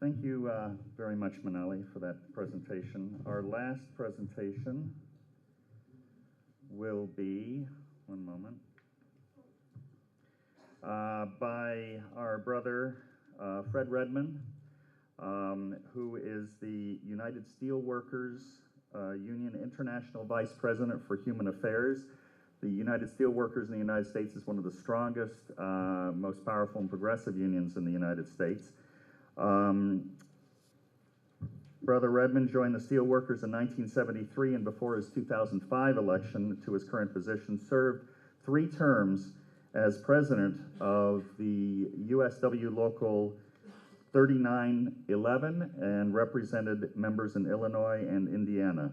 Thank you very much, Manali, for that presentation. Our last presentation will be, one moment, by our brother, Fred Redmond, who is the United Steelworkers Union International Vice President for Human Affairs. The United Steelworkers in the United States is one of the strongest, most powerful and progressive unions in the United States. Brother Redmond joined the Steelworkers in 1973, and before his 2005 election to his current position, served 3 terms as president of the USW Local 3911 and represented members in Illinois and Indiana.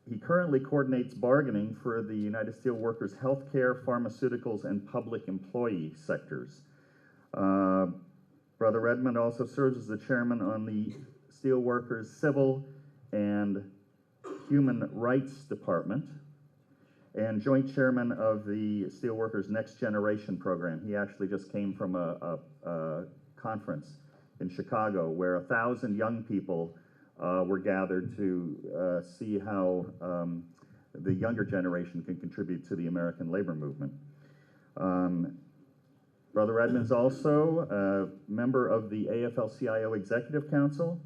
He currently coordinates bargaining for the United Steelworkers healthcare, pharmaceuticals, and public employee sectors. Brother Redmond also serves as the chairman on the Steelworkers Civil and Human Rights Department and joint chairman of the Steelworkers Next Generation program. He actually just came from a conference in Chicago where 1,000 young people were gathered to see how the younger generation can contribute to the American labor movement. Brother Redmond's also a member of the AFL-CIO Executive Council.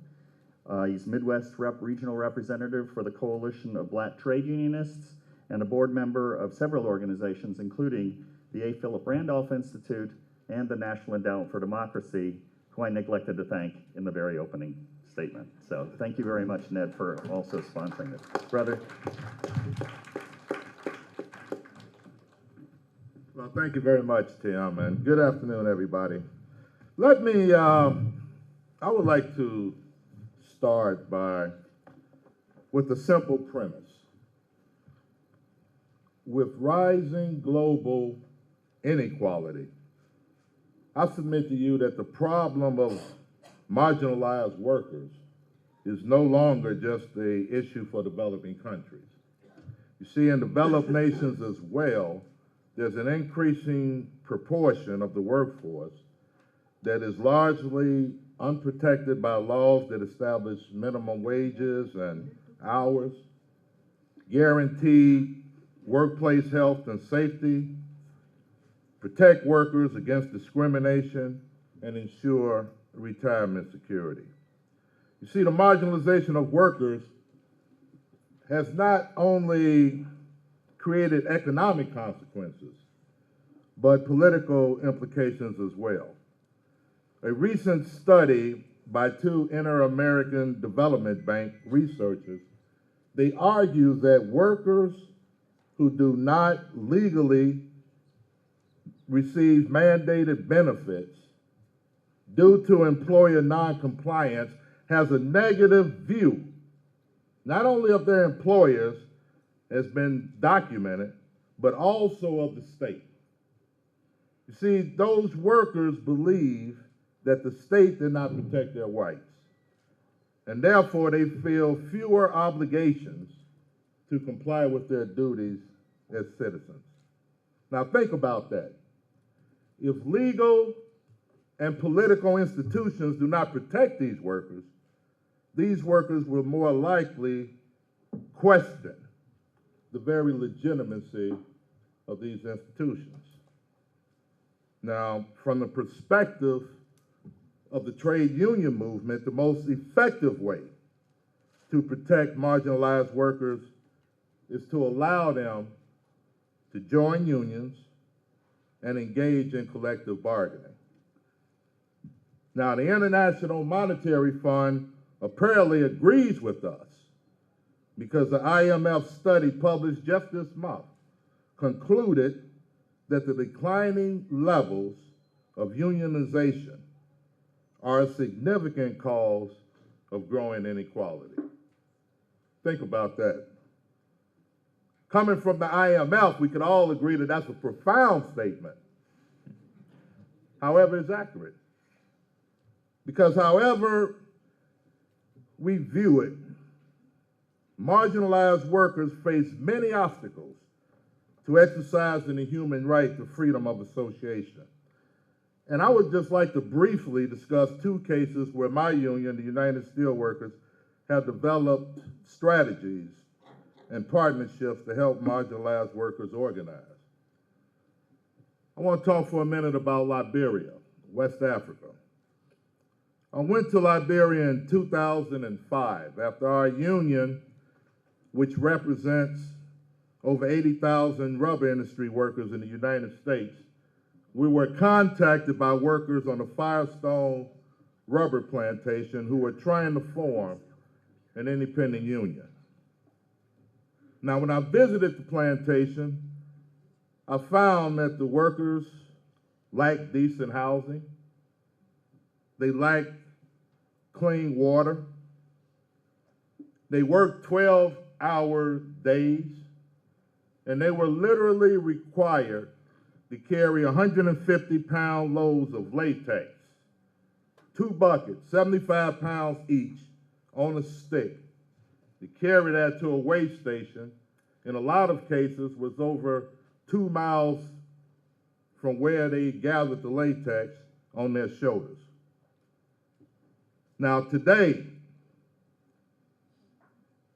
He's Midwest Regional Representative for the Coalition of Black Trade Unionists and a board member of several organizations, including the A. Philip Randolph Institute and the National Endowment for Democracy, who I neglected to thank in the very opening statement. So thank you very much, Ned, for also sponsoring this. Brother. Well, thank you very much, Tim, and good afternoon, everybody. Let me, I would like to start with a simple premise. With rising global inequality, I submit to you that the problem of marginalized workers is no longer just the issue for developing countries. You see, in developed nations as well, there's an increasing proportion of the workforce that is largely unprotected by laws that establish minimum wages and hours, guarantee workplace health and safety, protect workers against discrimination, and ensure retirement security. You see, the marginalization of workers has not only created economic consequences, but political implications as well. A recent study by 2 Inter-American Development Bank researchers, they argue that workers who do not legally receive mandated benefits due to employer non-compliance has a negative view, not only of their employers, has been documented, but also of the state. You see, those workers believe that the state did not protect their rights, and therefore they feel fewer obligations to comply with their duties as citizens. Now think about that. If legal and political institutions do not protect these workers will more likely question the very legitimacy of these institutions. Now, from the perspective of the trade union movement, the most effective way to protect marginalized workers is to allow them to join unions and engage in collective bargaining. Now, the International Monetary Fund apparently agrees with us because the IMF study published just this month concluded that the declining levels of unionization are a significant cause of growing inequality. Think about that. Coming from the IMF, we could all agree that that's a profound statement. However, it's accurate. Because however we view it, marginalized workers face many obstacles to exercising the human right to freedom of association. And I would just like to briefly discuss two cases where my union, the United Steelworkers, have developed strategies and partnerships to help marginalized workers organize. I want to talk for a minute about Liberia, West Africa. I went to Liberia in 2005 after our union, which represents over 80,000 rubber industry workers in the United States, we were contacted by workers on the Firestone rubber plantation who were trying to form an independent union. Now, when I visited the plantation, I found that the workers lacked decent housing, they lacked clean water, they worked 12-hour days, and they were literally required to carry 150-pound loads of latex, 2 buckets, 75 pounds each, on a stick, to carry that to a weigh station, in a lot of cases was over 2 miles from where they gathered the latex on their shoulders. Now today,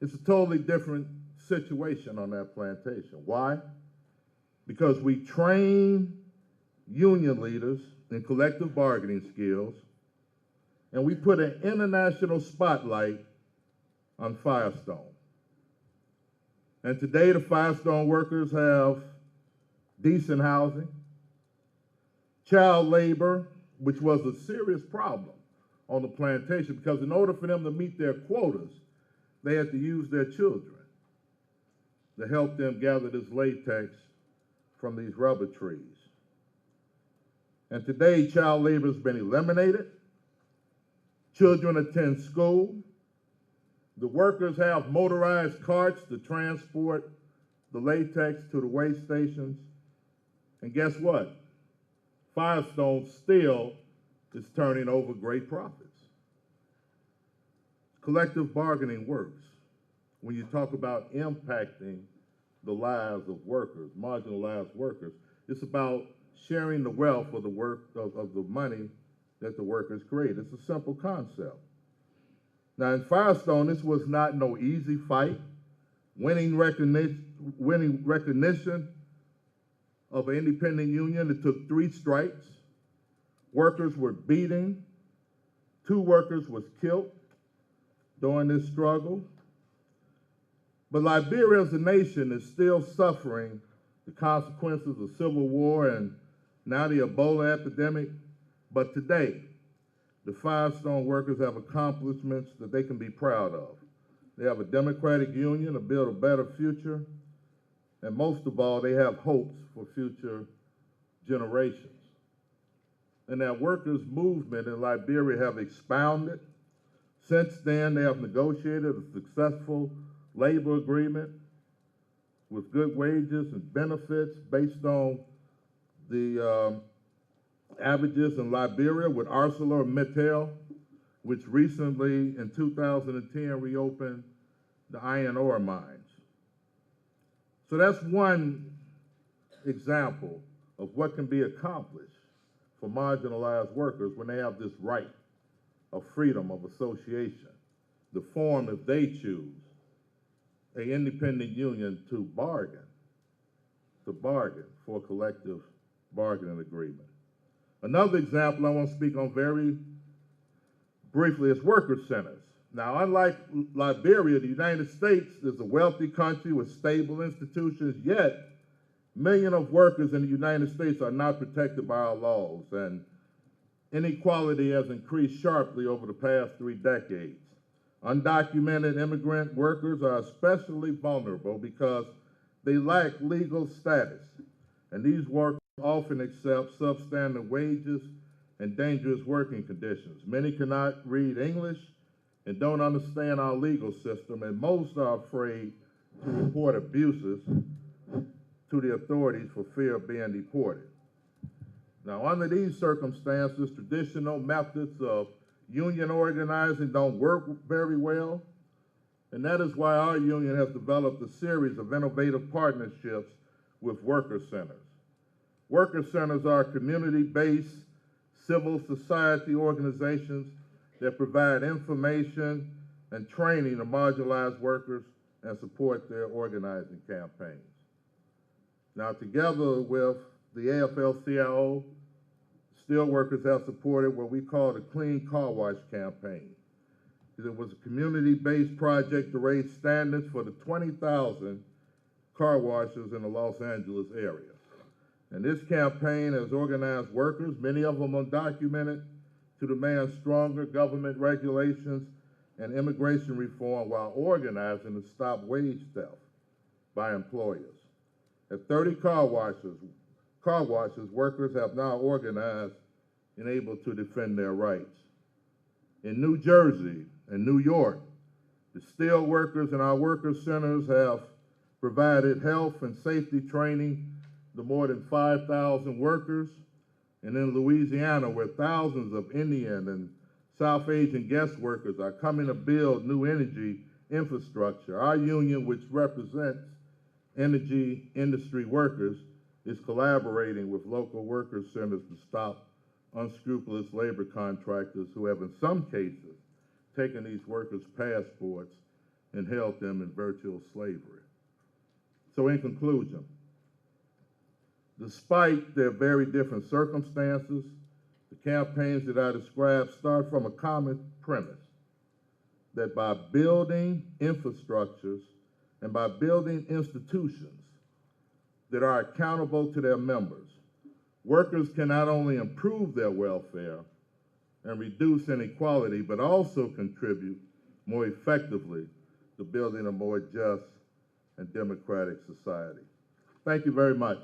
it's a totally different situation on that plantation. Why? Because we train union leaders in collective bargaining skills, and we put an international spotlight on Firestone. And today the Firestone workers have decent housing, child labor, which was a serious problem on the plantation, because in order for them to meet their quotas, they had to use their children to help them gather this latex from these rubber trees. And today, child labor has been eliminated. Children attend school. The workers have motorized carts to transport the latex to the weigh stations. And guess what? Firestone still is turning over great profits. Collective bargaining works when you talk about impacting the lives of workers, marginalized workers. It's about sharing the wealth of the work of the money that the workers create. It's a simple concept. Now in Firestone, this was not no easy fight. Winning recognition of an independent union, it took 3 strikes. Workers were beaten. 2 workers was killed during this struggle. But Liberia as a nation is still suffering the consequences of civil war and now the Ebola epidemic. But today, the Firestone workers have accomplishments that they can be proud of. They have a democratic union to build a better future, and most of all, they have hopes for future generations. And that workers' movement in Liberia have expounded. Since then, they have negotiated a successful labor agreement with good wages and benefits based on the averages in Liberia with ArcelorMittal, which recently in 2010 reopened the iron ore mines. So that's one example of what can be accomplished for marginalized workers when they have this right of freedom of association, to form, if they choose, an independent union to bargain for a collective bargaining agreement. Another example I want to speak on very briefly is worker centers. Now, unlike Liberia, the United States is a wealthy country with stable institutions, yet millions of workers in the United States are not protected by our laws, and inequality has increased sharply over the past 3 decades. Undocumented immigrant workers are especially vulnerable because they lack legal status, and these workers often accept substandard wages and dangerous working conditions. Many cannot read English and don't understand our legal system, and most are afraid to report abuses to the authorities for fear of being deported. Now, under these circumstances, traditional methods of union organizing don't work very well, and that is why our union has developed a series of innovative partnerships with worker centers. Worker centers are community-based civil society organizations that provide information and training to marginalized workers and support their organizing campaigns. Now, together with the AFL-CIO, Steelworkers have supported what we call the Clean Car Wash campaign. It was a community-based project to raise standards for the 20,000 car washes in the Los Angeles area. And this campaign has organized workers, many of them undocumented, to demand stronger government regulations and immigration reform while organizing to stop wage theft by employers. At 30 car washes, workers have now organized and able to defend their rights. In New Jersey and New York, the Steelworkers and our worker centers have provided health and safety training to more than 5,000 workers. And in Louisiana, where thousands of Indian and South Asian guest workers are coming to build new energy infrastructure, our union, which represents energy industry workers, is collaborating with local worker centers to stop unscrupulous labor contractors who have, in some cases, taken these workers' passports and held them in virtual slavery. So in conclusion, despite their very different circumstances, the campaigns that I described start from a common premise that by building infrastructures and by building institutions that are accountable to their members, workers can not only improve their welfare and reduce inequality, but also contribute more effectively to building a more just and democratic society. Thank you very much.